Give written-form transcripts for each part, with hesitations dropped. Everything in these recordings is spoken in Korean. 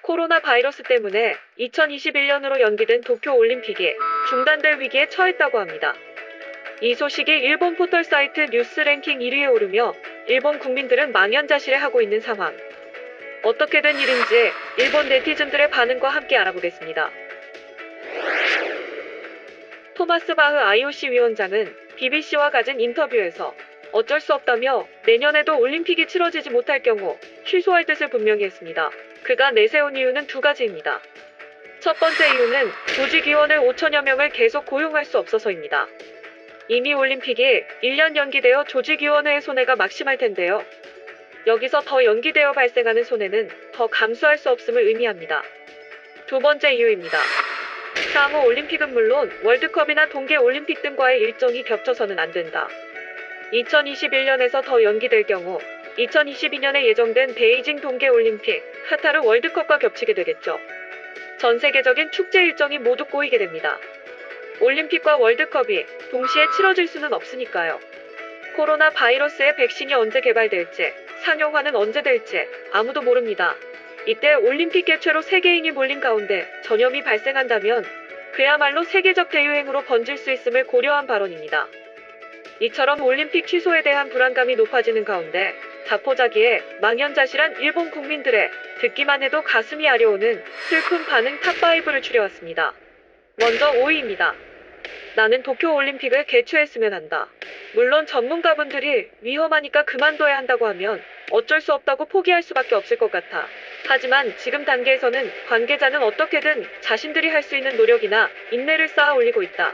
코로나 바이러스 때문에 2021년으로 연기된 도쿄올림픽이 중단될 위기에 처했다고 합니다. 이 소식이 일본 포털 사이트 뉴스 랭킹 1위에 오르며 일본 국민들은 망연자실해하고 있는 상황. 어떻게 된 일인지 일본 네티즌들의 반응과 함께 알아보겠습니다. 토마스 바흐 IOC 위원장은 BBC와 가진 인터뷰에서 어쩔 수 없다며 내년에도 올림픽이 치러지지 못할 경우 취소할 뜻을 분명히 했습니다. 그가 내세운 이유는 두 가지입니다. 첫 번째 이유는 조직위원을 5천여 명을 계속 고용할 수 없어서입니다. 이미 올림픽이 1년 연기되어 조직위원회의 손해가 막심할 텐데요. 여기서 더 연기되어 발생하는 손해는 더 감수할 수 없음을 의미합니다. 두 번째 이유입니다. 향후 올림픽은 물론 월드컵이나 동계올림픽 등과의 일정이 겹쳐서는 안 된다. 2021년에서 더 연기될 경우 2022년에 예정된 베이징 동계올림픽, 카타르 월드컵과 겹치게 되겠죠. 전 세계적인 축제 일정이 모두 꼬이게 됩니다. 올림픽과 월드컵이 동시에 치러질 수는 없으니까요. 코로나 바이러스의 백신이 언제 개발될지, 상용화는 언제 될지 아무도 모릅니다. 이때 올림픽 개최로 세계인이 몰린 가운데 전염이 발생한다면 그야말로 세계적 대유행으로 번질 수 있음을 고려한 발언입니다. 이처럼 올림픽 취소에 대한 불안감이 높아지는 가운데 자포자기에 망연자실한 일본 국민들의 듣기만 해도 가슴이 아려오는 슬픈 반응 탑5를 추려왔습니다. 먼저 5위입니다. 나는 도쿄올림픽을 개최했으면 한다. 물론 전문가분들이 위험하니까 그만둬야 한다고 하면 어쩔 수 없다고 포기할 수밖에 없을 것 같아. 하지만 지금 단계에서는 관계자는 어떻게든 자신들이 할 수 있는 노력이나 인내를 쌓아 올리고 있다.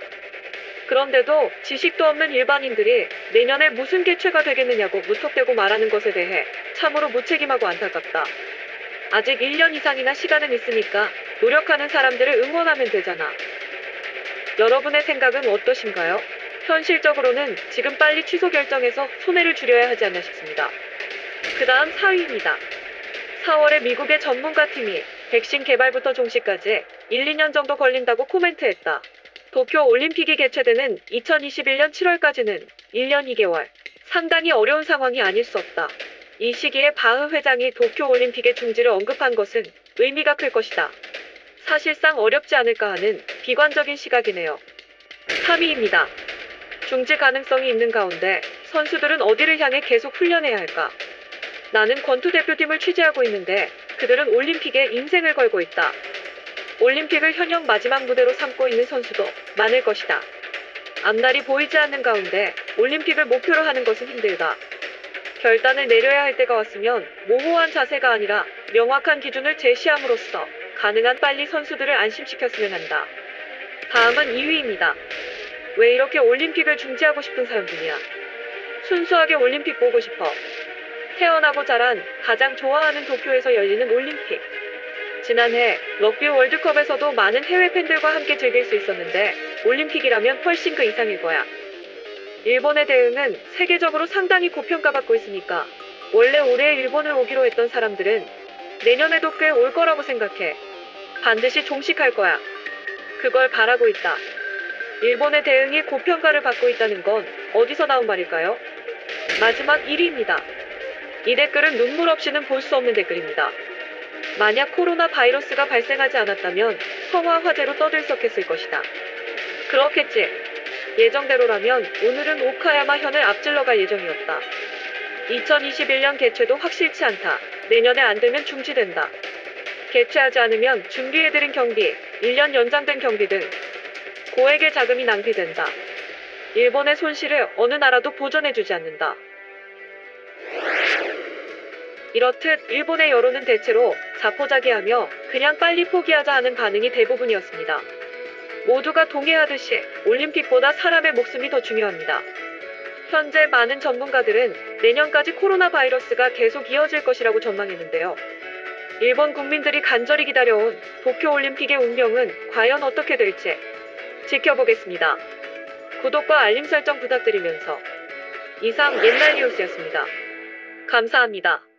그런데도 지식도 없는 일반인들이 내년에 무슨 개최가 되겠느냐고 무턱대고 말하는 것에 대해 참으로 무책임하고 안타깝다. 아직 1년 이상이나 시간은 있으니까 노력하는 사람들을 응원하면 되잖아. 여러분의 생각은 어떠신가요? 현실적으로는 지금 빨리 취소 결정해서 손해를 줄여야 하지 않나 싶습니다. 그 다음 4위입니다. 4월에 미국의 전문가팀이 백신 개발부터 종식까지 1, 2년 정도 걸린다고 코멘트했다. 도쿄올림픽이 개최되는 2021년 7월까지는 1년 2개월. 상당히 어려운 상황이 아닐 수 없다. 이 시기에 바흐 회장이 도쿄올림픽의 중지를 언급한 것은 의미가 클 것이다. 사실상 어렵지 않을까 하는 비관적인 시각이네요. 3위입니다. 중지 가능성이 있는 가운데 선수들은 어디를 향해 계속 훈련해야 할까? 나는 권투 대표팀을 취재하고 있는데 그들은 올림픽에 인생을 걸고 있다. 올림픽을 현역 마지막 무대로 삼고 있는 선수도 많을 것이다. 앞날이 보이지 않는 가운데 올림픽을 목표로 하는 것은 힘들다. 결단을 내려야 할 때가 왔으면 모호한 자세가 아니라 명확한 기준을 제시함으로써 가능한 빨리 선수들을 안심시켰으면 한다. 다음은 2위입니다. 왜 이렇게 올림픽을 중지하고 싶은 사람들이야? 순수하게 올림픽 보고 싶어. 태어나고 자란 가장 좋아하는 도쿄에서 열리는 올림픽. 지난해 럭비 월드컵에서도 많은 해외 팬들과 함께 즐길 수 있었는데 올림픽이라면 훨씬 그 이상일 거야. 일본의 대응은 세계적으로 상당히 고평가받고 있으니까 원래 올해 일본을 오기로 했던 사람들은 내년에도 꽤 올 거라고 생각해. 반드시 종식할 거야. 그걸 바라고 있다. 일본의 대응이 고평가를 받고 있다는 건 어디서 나온 말일까요? 마지막 1위입니다. 이 댓글은 눈물 없이는 볼 수 없는 댓글입니다. 만약 코로나 바이러스가 발생하지 않았다면 성화 화재로 떠들썩했을 것이다. 그렇겠지. 예정대로라면 오늘은 오카야마 현을 앞질러 갈 예정이었다. 2021년 개최도 확실치 않다. 내년에 안 되면 중지된다. 개최하지 않으면 준비해드린 경기, 1년 연장된 경기 등 고액의 자금이 낭비된다. 일본의 손실을 어느 나라도 보전해주지 않는다. 이렇듯 일본의 여론은 대체로 자포자기하며 그냥 빨리 포기하자 하는 반응이 대부분이었습니다. 모두가 동의하듯이 올림픽보다 사람의 목숨이 더 중요합니다. 현재 많은 전문가들은 내년까지 코로나 바이러스가 계속 이어질 것이라고 전망했는데요. 일본 국민들이 간절히 기다려온 도쿄올림픽의 운명은 과연 어떻게 될지 지켜보겠습니다. 구독과 알림 설정 부탁드리면서 이상 옛날 뉴스였습니다. 감사합니다.